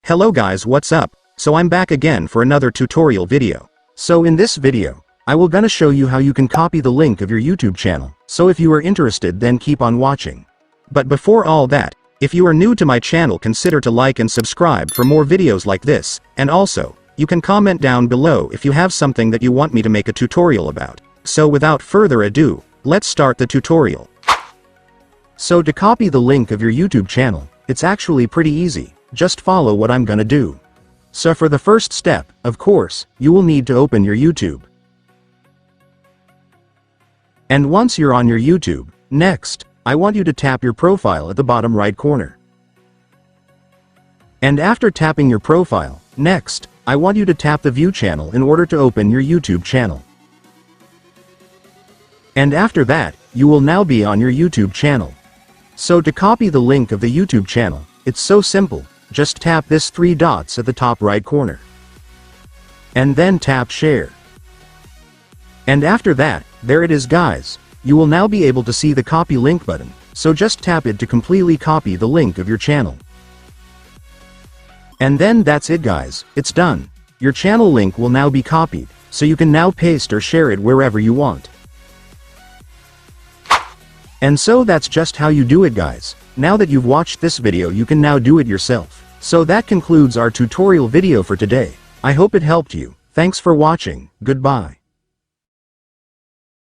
Hello guys, what's up? So I'm back again for another tutorial video. So in this video, I will gonna show you how you can copy the link of your YouTube channel. So if you are interested, then keep on watching. But before all that, if you are new to my channel, consider to like and subscribe for more videos like this, and also, you can comment down below if you have something that you want me to make a tutorial about. So without further ado, let's start the tutorial. So to copy the link of your YouTube channel, it's actually pretty easy. Just follow what I'm gonna do. So for the first step, of course, you will need to open your YouTube. And once you're on your YouTube, next, I want you to tap your profile at the bottom right corner. And after tapping your profile, next, I want you to tap the view channel in order to open your YouTube channel. And after that, you will now be on your YouTube channel. So to copy the link of the YouTube channel, it's so simple. Just tap this 3 dots at the top right corner. And then tap share. And after that, there it is guys. You will now be able to see the copy link button, so just tap it to completely copy the link of your channel. And then that's it guys, it's done. Your channel link will now be copied, so you can now paste or share it wherever you want. And so that's just how you do it guys. Now that you've watched this video, you can now do it yourself. So that concludes our tutorial video for today. I hope it helped you. Thanks for watching. Goodbye.